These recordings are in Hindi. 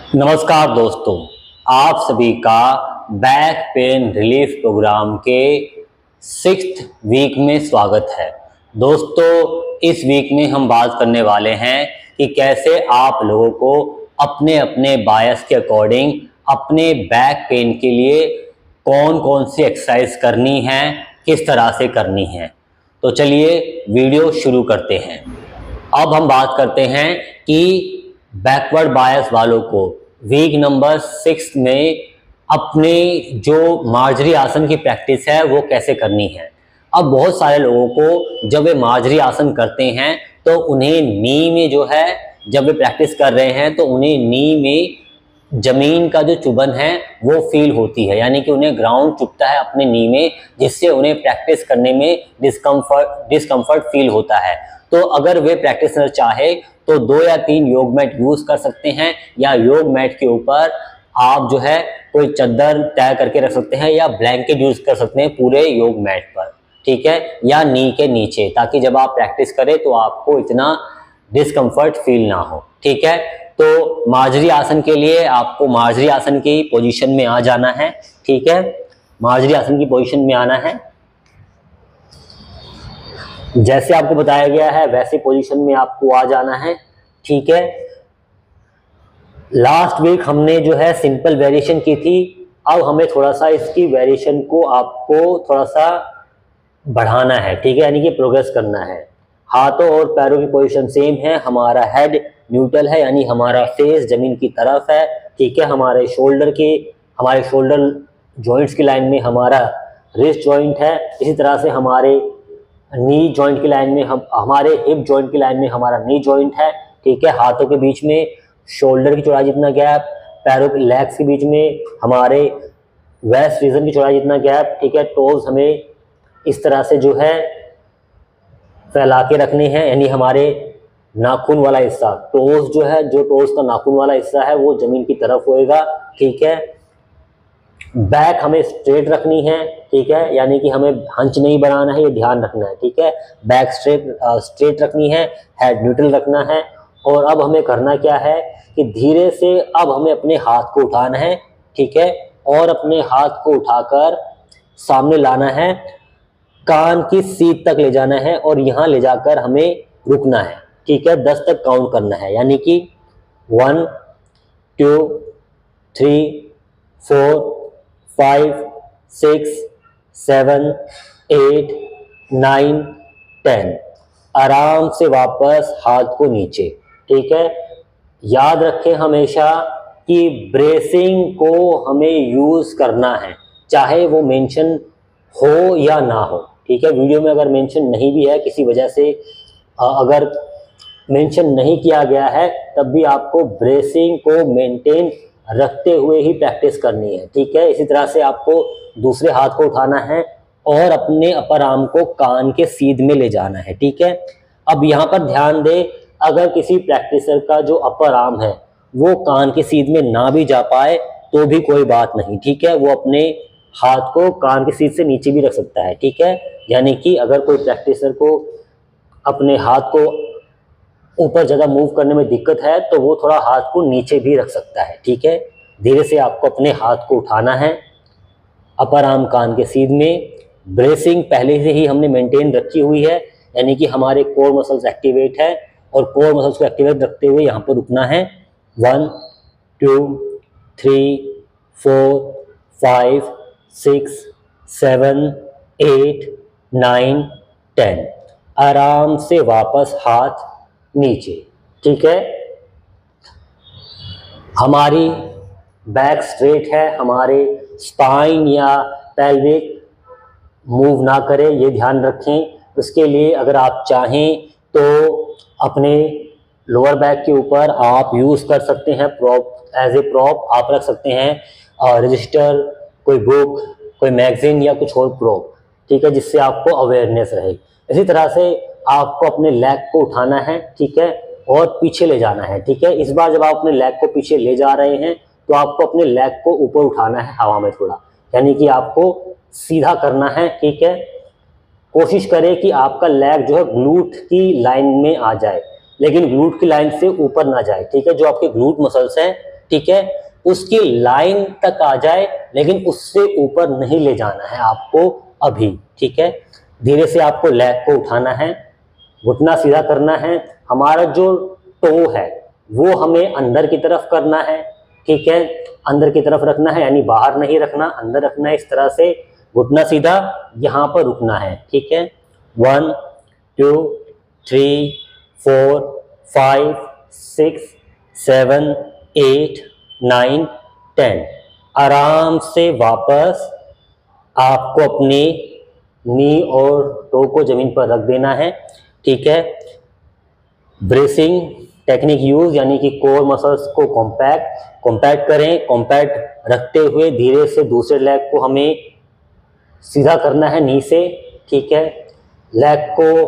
नमस्कार दोस्तों, आप सभी का बैक पेन रिलीफ प्रोग्राम के 6th वीक में स्वागत है। दोस्तों, इस वीक में हम बात करने वाले हैं कि कैसे आप लोगों को अपने अपने बायस के अकॉर्डिंग अपने बैक पेन के लिए कौन कौन सी एक्सरसाइज करनी है, किस तरह से करनी है। तो चलिए वीडियो शुरू करते हैं। अब हम बात करते हैं कि बैकवर्ड बायस वालों को वीक नंबर 6 में अपने जो मार्जरी आसन की प्रैक्टिस है वो कैसे करनी है। अब बहुत सारे लोगों को जब वे मार्जरी आसन करते हैं तो उन्हें नी में जो है, जब वे प्रैक्टिस कर रहे हैं तो उन्हें नी में जमीन का जो चुभन है वो फील होती है, यानी कि उन्हें ग्राउंड चुभता है अपने नी में, जिससे उन्हें प्रैक्टिस करने में डिस्कम्फर्ट फील होता है। तो अगर वे प्रैक्टिस करना चाहे तो 2 या 3 योग मैट यूज कर सकते हैं, या योग मैट के ऊपर आप जो है कोई चादर तय करके रख सकते हैं, या ब्लैंकेट यूज कर सकते हैं पूरे योग मैट पर, ठीक है, या नी के नीचे, ताकि जब आप प्रैक्टिस करें तो आपको इतना डिस्कम्फर्ट फील ना हो। ठीक है, तो मार्जरी आसन के लिए आपको मार्जरी आसन की पोजीशन में आ जाना है। ठीक है, मार्जरी आसन की पोजीशन में आना है, जैसे आपको बताया गया है वैसे पोजीशन में आपको आ जाना है। ठीक है, लास्ट वीक हमने जो है सिंपल वेरिएशन की थी, अब हमें थोड़ा सा इसकी वेरिएशन को आपको थोड़ा सा बढ़ाना है। ठीक है, यानी कि प्रोग्रेस करना है। हाथों और पैरों की पोजीशन सेम है, हमारा हेड न्यूट्रल है, यानी हमारा फेस जमीन की तरफ है। ठीक है, हमारे शोल्डर जॉइंट्स की लाइन में हमारा रिस्ट जॉइंट है, इसी तरह से हमारे नी जॉइंट की लाइन में हमारे हिप जॉइंट की लाइन में हमारा नी जॉइंट है। ठीक है, हाथों के बीच में शोल्डर की चौड़ाई जितना गैप, पैरों के लेग्स के बीच में हमारे वेस्ट रीजन की चौड़ाई जितना गैप। ठीक है, टोज हमें इस तरह से जो है फैला के रखने हैं, यानी हमारे नाखून वाला हिस्सा, टोज जो है, जो टोज का नाखून वाला हिस्सा है वो जमीन की तरफ होएगा। ठीक है, बैक हमें स्ट्रेट रखनी है। ठीक है, यानी कि हमें हंच नहीं बनाना है, ये ध्यान रखना है। ठीक है, बैक स्ट्रेट रखनी है, हेड न्यूट्रल रखना है। और अब हमें करना क्या है कि धीरे से अब हमें अपने हाथ को उठाना है। ठीक है, और अपने हाथ को उठाकर सामने लाना है, कान की सीध तक ले जाना है, और यहाँ ले जाकर हमें रुकना है। ठीक है, 10 तक काउंट करना है, यानी कि 1 2 3 4 5 6 7 8 9 10। आराम से वापस हाथ को नीचे। ठीक है, याद रखें हमेशा कि ब्रेसिंग को हमें यूज करना है, चाहे वो मेंशन हो या ना हो। ठीक है, वीडियो में अगर मेंशन नहीं भी है किसी वजह से, अगर मेंशन नहीं किया गया है, तब भी आपको ब्रेसिंग को मेंटेन रखते हुए ही प्रैक्टिस करनी है। ठीक है, इसी तरह से आपको दूसरे हाथ को उठाना है और अपने अपर आर्म को कान के सीध में ले जाना है। ठीक है, अब यहाँ पर ध्यान दें, अगर किसी प्रैक्टिसर का जो अपर आर्म है वो कान के सीध में ना भी जा पाए तो भी कोई बात नहीं। ठीक है, वो अपने हाथ को कान के सीध से नीचे भी रख सकता है। ठीक है, यानी कि अगर कोई प्रैक्टिसर को अपने हाथ को ऊपर ज़्यादा मूव करने में दिक्कत है तो वो थोड़ा हाथ को नीचे भी रख सकता है। ठीक है, धीरे से आपको अपने हाथ को उठाना है, अपर आर्म कान के सीध में। ब्रेसिंग पहले से ही हमने मेंटेन रखी हुई है, यानी कि हमारे कोर मसल्स एक्टिवेट है, और कोर मसल्स को एक्टिवेट रखते हुए यहाँ पर रुकना है। 1 2 3 4 5 6 7 8 9 10। आराम से वापस हाथ नीचे। ठीक है, हमारी बैक स्ट्रेट है, हमारे स्पाइन या पेल्विक मूव ना करे, ये ध्यान रखें। उसके लिए अगर आप चाहें तो अपने लोअर बैक के ऊपर आप यूज कर सकते हैं प्रॉप, एज ए प्रॉप आप रख सकते हैं रजिस्टर, कोई बुक, कोई मैगजीन या कुछ और प्रॉप। ठीक है, जिससे आपको अवेयरनेस रहे। इसी तरह से आपको अपने लेग को उठाना है। ठीक है, और पीछे ले जाना है। ठीक है, इस बार जब आप अपने लेग को पीछे ले जा रहे हैं तो आपको अपने लेग को ऊपर उठाना है हवा में थोड़ा, यानी कि आपको सीधा करना है। ठीक है, कोशिश करें कि आपका लेग जो है ग्लूट की लाइन में आ जाए, लेकिन ग्लूट की लाइन से ऊपर ना जाए। ठीक है, जो आपके ग्लूट मसल्स हैं ठीक है, उसकी लाइन तक आ जाए, लेकिन उससे ऊपर नहीं ले जाना है आपको अभी, ठीक है। धीरे से आपको लेग को उठाना है, घुटना सीधा करना है, हमारा जो टो है वो हमें अंदर की तरफ करना है, ठीक है, अंदर की तरफ रखना है, यानी बाहर नहीं रखना, अंदर रखना है। इस तरह से घुटना सीधा, यहाँ पर रुकना है, ठीक है। 1 2 3 4 5 6 7 8 9 10। आराम से वापस आपको अपनी नी और टो को जमीन पर रख देना है, ठीक है। ब्रेसिंग टेक्निक यूज, यानी कि कोर मसल्स को कॉम्पैक्ट करें। कॉम्पैक्ट रखते हुए धीरे से दूसरे लेग को हमें सीधा करना है नी से, ठीक है। लेग को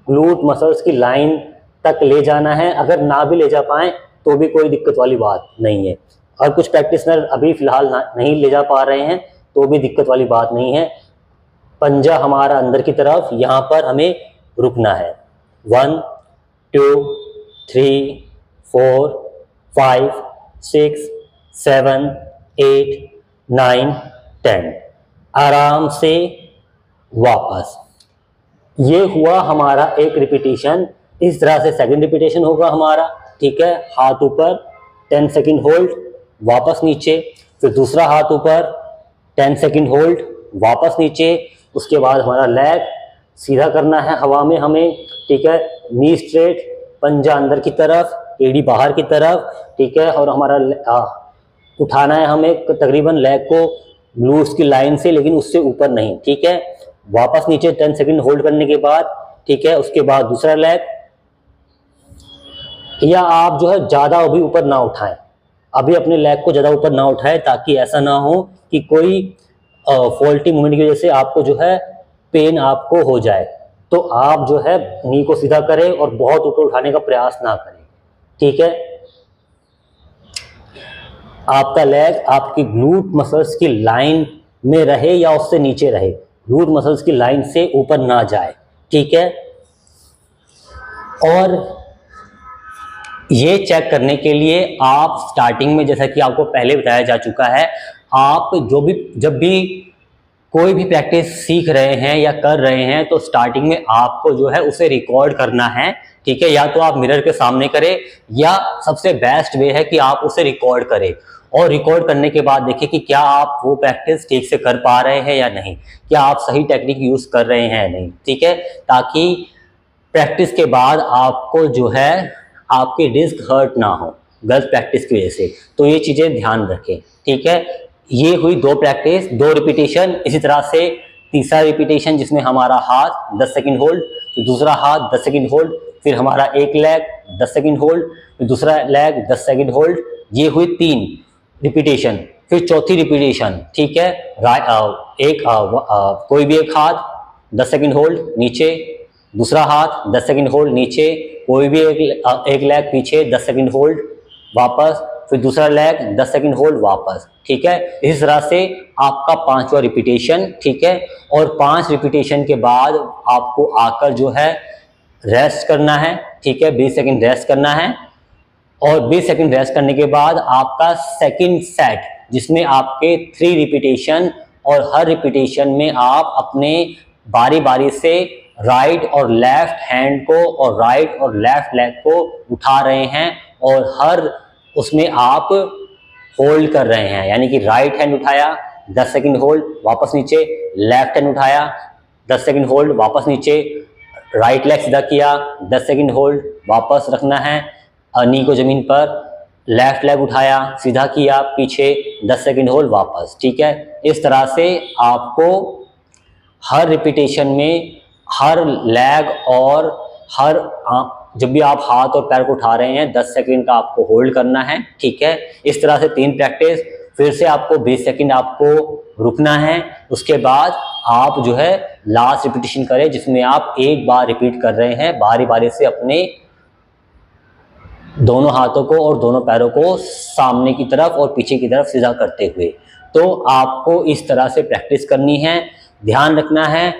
ग्लूट मसल्स की लाइन तक ले जाना है। अगर ना भी ले जा पाएँ तो भी कोई दिक्कत वाली बात नहीं है, और कुछ प्रैक्टिशनर अभी फिलहाल नहीं ले जा पा रहे हैं तो भी दिक्कत वाली बात नहीं है। पंजा हमारा अंदर की तरफ, यहाँ पर हमें रुकना है। 1 2 3 4 5 6 7 8 9 10। आराम से वापस। ये हुआ हमारा एक रिपीटेशन। इस तरह से सेकंड रिपीटेशन होगा हमारा, ठीक है। हाथ ऊपर 10 सेकंड होल्ड, वापस नीचे, फिर दूसरा हाथ ऊपर 10 सेकंड होल्ड, वापस नीचे। उसके बाद हमारा लेग सीधा करना है हवा में हमें, ठीक है। नी स्ट्रेट, पंजा अंदर की तरफ, एड़ी बाहर की तरफ, ठीक है। और हमारा उठाना है हमें तकरीबन लेग को ग्लूट्स की लाइन से, लेकिन उससे ऊपर नहीं, ठीक है। वापस नीचे 10 सेकंड होल्ड करने के बाद, ठीक है। उसके बाद दूसरा लेग, या आप जो है ज़्यादा अभी ऊपर ना उठाएं, अभी अपने लेग को ज़्यादा ऊपर ना उठाएं, ताकि ऐसा ना हो कि कोई फॉल्टी मूवमेंट की वजह से आपको जो है पेन आपको हो जाए। तो आप जो है नी को सीधा करें और बहुत ऊपर उठाने का प्रयास ना करें, ठीक है। आपका लेग आपकी ग्लूट मसल्स की लाइन में रहे या उससे नीचे रहे, ग्लूट मसल्स की लाइन से ऊपर ना जाए, ठीक है। और ये चेक करने के लिए आप स्टार्टिंग में, जैसा कि आपको पहले बताया जा चुका है, आप जब भी कोई भी प्रैक्टिस सीख रहे हैं या कर रहे हैं तो स्टार्टिंग में आपको जो है उसे रिकॉर्ड करना है, ठीक है। या तो आप मिरर के सामने करें, या सबसे बेस्ट वे है कि आप उसे रिकॉर्ड करें, और रिकॉर्ड करने के बाद देखिए कि क्या आप वो प्रैक्टिस ठीक से कर पा रहे हैं या नहीं, क्या आप सही टेक्निक यूज कर रहे हैं या नहीं, ठीक है। ताकि प्रैक्टिस के बाद आपको जो है आपकी डिस्क हर्ट ना हो गलत प्रैक्टिस की वजह से। तो ये चीज़ें ध्यान रखें, ठीक है। ये हुई 2 प्रैक्टिस, 2 रिपीटेशन। इसी तरह से तीसरा रिपीटेशन जिसमें हमारा हाथ 10 सेकंड होल्ड, फिर दूसरा हाथ 10 सेकंड होल्ड, फिर हमारा एक लेग 10 सेकंड होल्ड, फिर दूसरा लेग 10 सेकंड होल्ड। ये हुई 3 रिपीटेशन। फिर चौथी रिपीटेशन, ठीक है। कोई भी एक हाथ 10 सेकंड होल्ड नीचे, दूसरा हाथ 10 सेकंड होल्ड नीचे, कोई भी एक लेग पीछे 10 सेकंड होल्ड, वापस, फिर दूसरा लेग 10 सेकंड होल्ड, वापस, ठीक है। इस तरह से आपका 5वां रिपीटेशन, ठीक है। और 5 रिपीटेशन के बाद आपको आकर जो है रेस्ट करना है, ठीक है। 20 सेकंड रेस्ट करना है, और 20 सेकंड रेस्ट करने के बाद आपका सेकंड सेट, जिसमें आपके 3 रिपीटेशन, और हर रिपीटेशन में आप अपने बारी बारी से राइट और लेफ्ट हैंड को और राइट और लेफ्ट लेग को उठा रहे हैं, और हर उसमें आप होल्ड कर रहे हैं। यानी कि राइट हैंड उठाया 10 सेकंड होल्ड, वापस नीचे, लेफ्ट हैंड उठाया 10 सेकंड होल्ड, वापस नीचे, राइट लेग सीधा किया 10 सेकंड होल्ड, वापस रखना है नी को जमीन पर, लेफ्ट लेग उठाया सीधा किया पीछे 10 सेकंड होल्ड, वापस, ठीक है। इस तरह से आपको हर रिपीटेशन में हर लेग और हर जब भी आप हाथ और पैर को उठा रहे हैं 10 सेकंड का आपको होल्ड करना है, ठीक है। इस तरह से 3 प्रैक्टिस। फिर से आपको 20 सेकंड आपको रुकना है। उसके बाद आप जो है लास्ट रिपीटेशन करें, जिसमें आप एक बार रिपीट कर रहे हैं बारी बारी से अपने दोनों हाथों को और दोनों पैरों को सामने की तरफ और पीछे की तरफ सीधा करते हुए। तो आपको इस तरह से प्रैक्टिस करनी है। ध्यान रखना है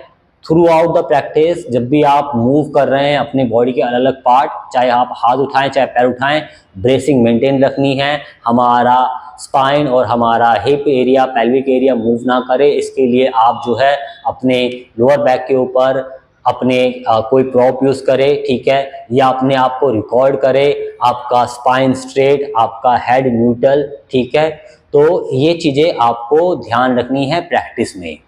थ्रू आउट द प्रैक्टिस जब भी आप मूव कर रहे हैं अपने बॉडी के अलग अलग पार्ट, चाहे आप हाथ उठाएं चाहे पैर उठाएं, ब्रेसिंग मेंटेन रखनी है। हमारा स्पाइन और हमारा hip area, pelvic area move ना करे, इसके लिए आप जो है अपने लोअर बैक के ऊपर अपने कोई प्रॉप यूज़ करे, ठीक है, या अपने आप को रिकॉर्ड करे, आपका स्पाइन स्ट्रेट, आपका हेड न्यूट्रल, ठीक है। तो ये चीज़ें आपको ध्यान रखनी है प्रैक्टिस में।